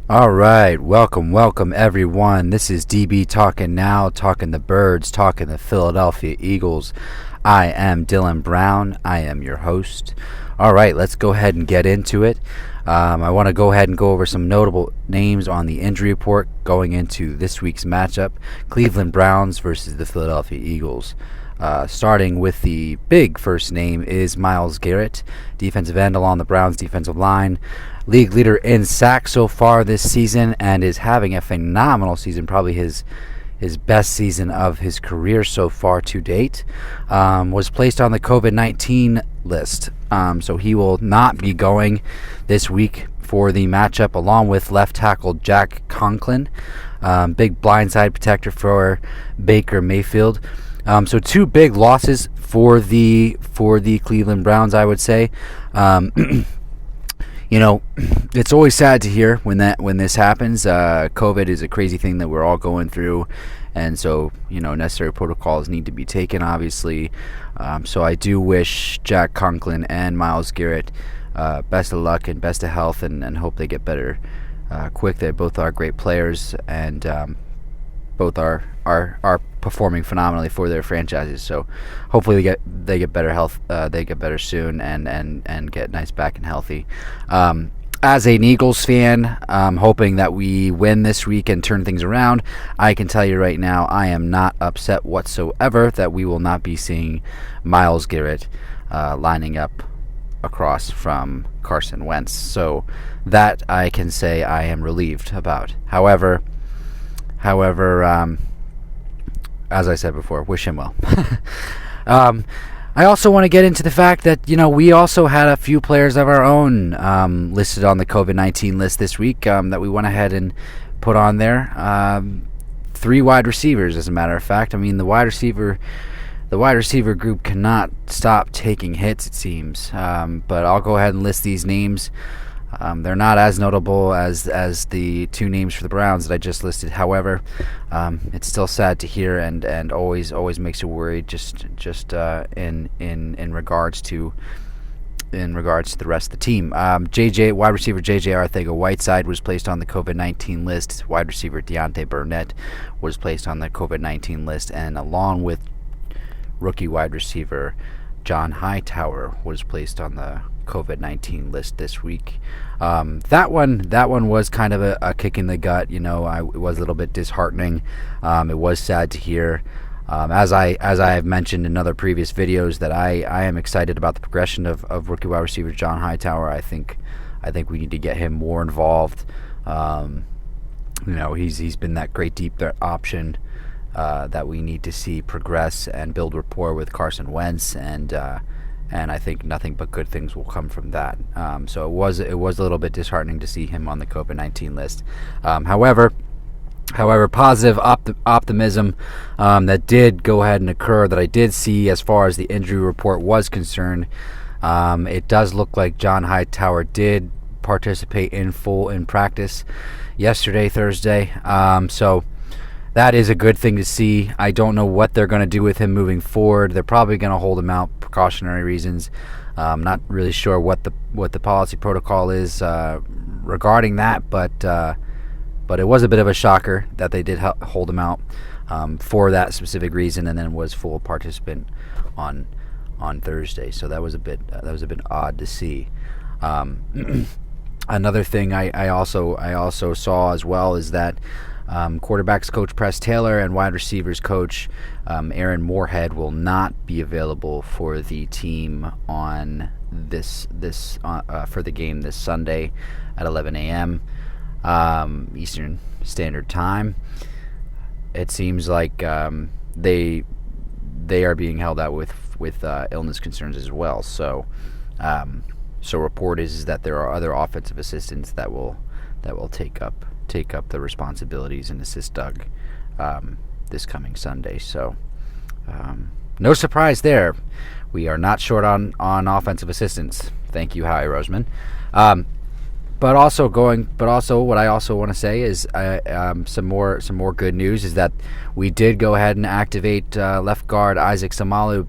All right, welcome everyone. This is DB Talkin Now, talking the Birds, talking the Philadelphia Eagles. I am Dylan Brown. I am your host. All right, let's go ahead and get into it. I want to go ahead and go over some notable names on the injury report going into this week's matchup: Cleveland Browns versus the Philadelphia Eagles. Starting with the big first name is Myles Garrett, defensive end along the Browns' defensive line. League leader in sacks so far this season and is having a phenomenal season, probably his best season of his career so far to date. Was placed on the COVID-19 list, so he will not be going this week for the matchup along with left tackle Jack Conklin, big blindside protector for Baker Mayfield. So two big losses for the Cleveland Browns, I would say. You know, it's always sad to hear when this happens. COVID is a crazy thing that we're all going through, and so necessary protocols need to be taken, obviously. So I do wish Jack Conklin and Myles Garrett best of luck and best of health, and hope they get better quick. They both are great players, and both are performing phenomenally for their franchises. So hopefully they get better health. They get better soon and get nice back and healthy. As an Eagles fan, hoping that we win this week and turn things around. I can tell you right now, I am not upset whatsoever that we will not be seeing Myles Garrett lining up across from Carson Wentz. So that I can say I am relieved about. However, as I said before, wish him well. I also want to get into the fact that, we also had a few players of our own listed on the COVID-19 list this week that we went ahead and put on there. 3 wide receivers, as a matter of fact. I mean, the wide receiver group cannot stop taking hits, it seems. But I'll go ahead and list these names. They're not as notable as the 2 names for the Browns that I just listed. However, it's still sad to hear and always makes you worried. Just in regards to the rest of the team. Wide receiver J.J. Arcega-Whiteside was placed on the COVID-19 list. Wide receiver Deontay Burnett was placed on the COVID-19 list, and along with rookie wide receiver John Hightower was placed on the COVID-19 list this week. That one was kind of a kick in the gut. It was a little bit disheartening. It was sad to hear. As I have mentioned in other previous videos, that I am excited about the progression of rookie wide receiver John Hightower. I think we need to get him more involved. He's been that great deep threat option that we need to see progress and build rapport with Carson Wentz, and I think nothing but good things will come from that. So it was a little bit disheartening to see him on the COVID-19 list. However, positive optimism that did go ahead and occur, that I did see as far as the injury report was concerned. It does look like John Hightower did participate in practice yesterday, Thursday. So that is a good thing to see. I don't know what they're going to do with him moving forward. They're probably going to hold him out, precautionary reasons. I'm not really sure what the policy protocol is regarding that, but it was a bit of a shocker that they did hold him out for that specific reason, and then was full participant on Thursday. So that was a bit odd to see. Another thing I also saw as well is that quarterbacks coach Press Taylor and wide receivers coach Aaron Moorhead will not be available for the team on for the game this Sunday at 11 a.m. Eastern Standard Time. It seems like they are being held out with illness concerns as well. So report is that there are other offensive assistants that will take up the responsibilities and assist Doug this coming Sunday. So no surprise there. We are not short on offensive assistants. Thank you, Howie Roseman. But also what I also want to say is some more good news is that we did go ahead and activate left guard Issac Seumalo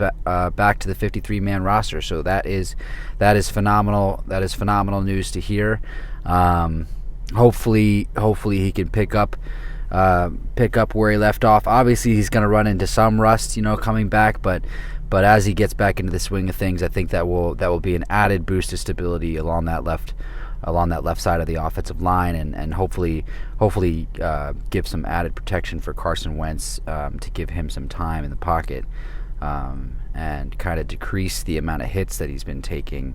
back to the 53-man roster. So that is phenomenal. That is phenomenal news to hear. hopefully he can pick up where he left off. Obviously, he's going to run into some rust, coming back, but as he gets back into the swing of things, I think that will be an added boost of stability along that left side of the offensive line, and hopefully give some added protection for Carson Wentz, to give him some time in the pocket, and kind of decrease the amount of hits that he's been taking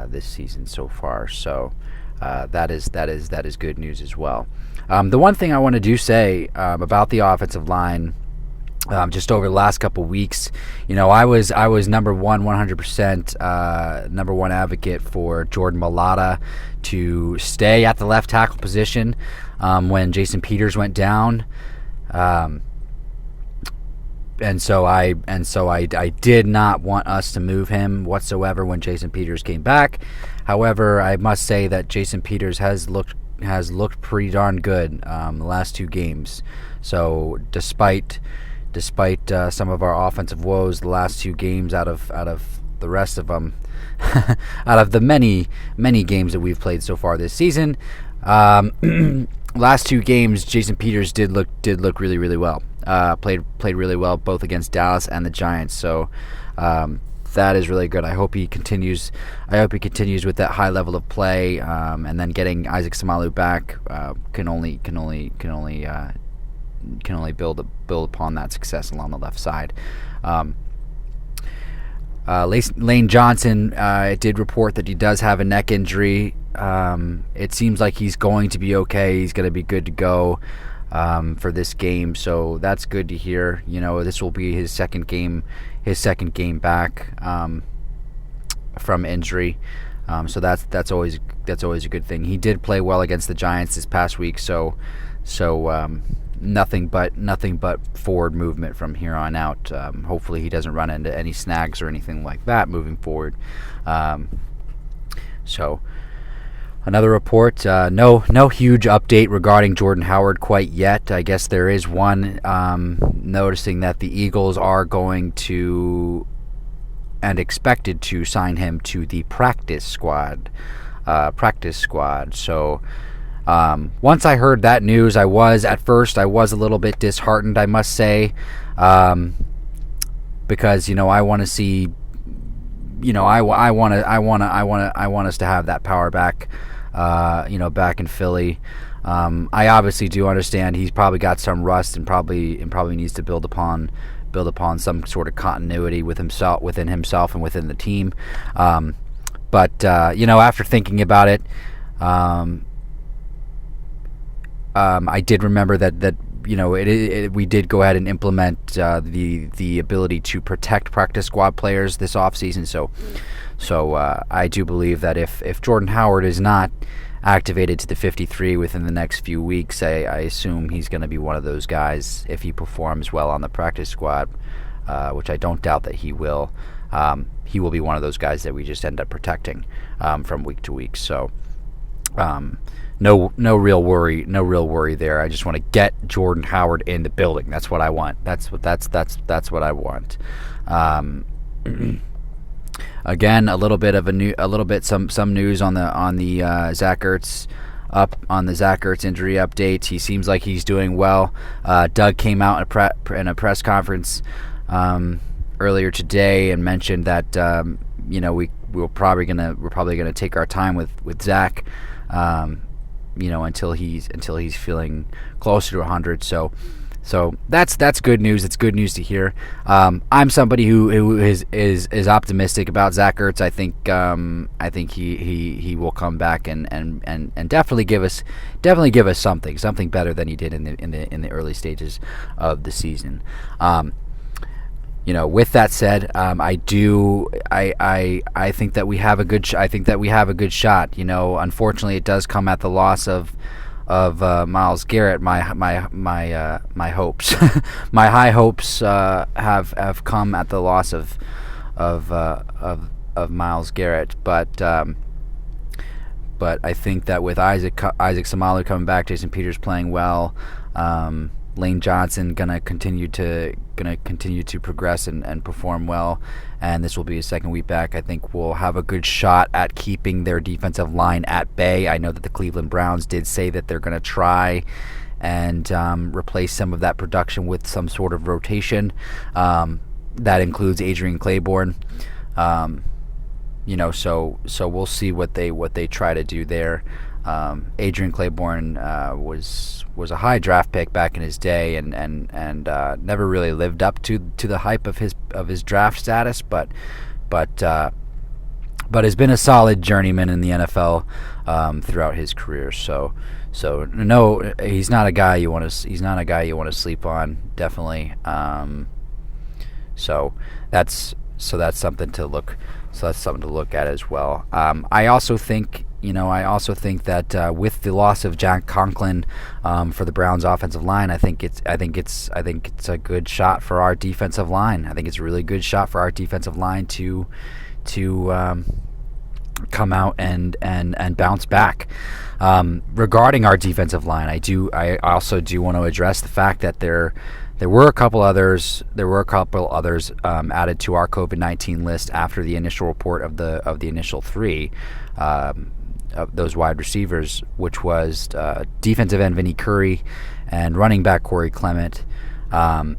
this season so far. So that is good news as well. The one thing I want to say about the offensive line, just over the last couple of weeks, I was number one, 100% number one advocate for Jordan Mailata to stay at the left tackle position when Jason Peters went down, and so I did not want us to move him whatsoever when Jason Peters came back. However, I must say that Jason Peters has looked pretty darn good the last 2 games. So despite some of our offensive woes, the last 2 games out of the rest of them, out of the many games that we've played so far this season, last 2 games Jason Peters did look really, really well. Played really well both against Dallas and the Giants. So that is really good. I hope he continues with that high level of play, and then getting Issac Seumalo back can only build upon that success along the left side. Lane Johnson did report that he does have a neck injury. It seems like he's going to be okay. He's going to be good to go for this game, so that's good to hear. This will be his second game back from injury. So that's always a good thing. He did play well against the Giants this past week, so nothing but forward movement from here on out. Hopefully he doesn't run into any snags or anything like that moving forward. So another report, no huge update regarding Jordan Howard quite yet. I guess there is one, noticing that the Eagles are going to and expected to sign him to the practice squad. So once I heard that news, I was a little bit disheartened, I must say, because I want to see, I want us to have that power back, back in Philly. I obviously do understand he's probably got some rust and probably needs to build upon some sort of continuity within himself and within the team. But after thinking about it, I did remember that we did go ahead and implement the ability to protect practice squad players this offseason. So I do believe that if Jordan Howard is not activated to the 53 within the next few weeks, I assume he's going to be one of those guys if he performs well on the practice squad, which I don't doubt that he will. He will be one of those guys that we just end up protecting from week to week. So no real worry there. I just want to get Jordan Howard in the building. That's what I want. That's what I want. Again, some news on the Zach Ertz injury update. He seems like he's doing well. Doug came out in a press conference earlier today and mentioned that we're probably gonna take our time with Zach, until he's feeling closer to 100. So that's good news. It's good news to hear. I'm somebody who is optimistic about Zach Ertz. I think he will come back and definitely give us something better than he did in the early stages of the season. With that said, I think that we have a good shot. Unfortunately, it does come at the loss of Myles Garrett. My hopes, my high hopes have come at the loss of Myles Garrett. But I think that with Issac Seumalo coming back, Jason Peters playing well, Lane Johnson gonna continue to progress and perform well, and this will be his second week back. I think we'll have a good shot at keeping their defensive line at bay. I know that the Cleveland Browns did say that they're gonna try and replace some of that production with some sort of rotation. That includes Adrian Claiborne. So we'll see what they try to do there. Adrian Claiborne was a high draft pick back in his day, and never really lived up to the hype of his draft status, but has been a solid journeyman in the NFL throughout his career. So no, he's not a guy you want to sleep on, definitely. So that's something to look at as well. I also think that with the loss of Jack Conklin for the Browns offensive line, I think it's a good shot for our defensive line. I think it's a really good shot for our defensive line to come out and bounce back. Regarding our defensive line, I also do want to address the fact that there were a couple others added to our COVID-19 list after the initial report of the initial three of those wide receivers, which was defensive end Vinny Curry and running back Corey Clement. I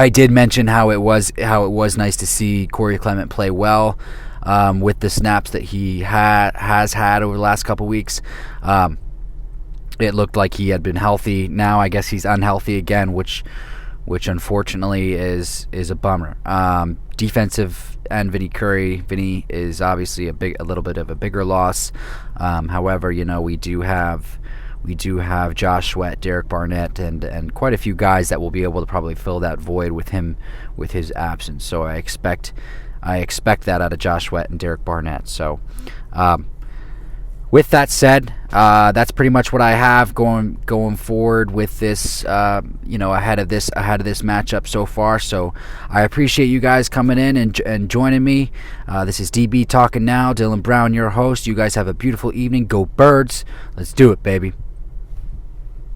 did mention how it was nice to see Corey Clement play well with the snaps that he has had over the last couple weeks. It looked like he had been healthy. Now I guess he's unhealthy again, which unfortunately is a bummer. Defensive end Vinny is obviously a little bit of a bigger loss. However, we do have Josh Sweat, Derek Barnett, and quite a few guys that will be able to probably fill that void with his absence. So I expect that out of Josh Sweat and Derek Barnett. So with that said, that's pretty much what I have going forward with this, ahead of this matchup so far. So I appreciate you guys coming in and joining me. This is DB Talkin Now. Dylan Brown, your host. You guys have a beautiful evening. Go Birds. Let's do it, baby.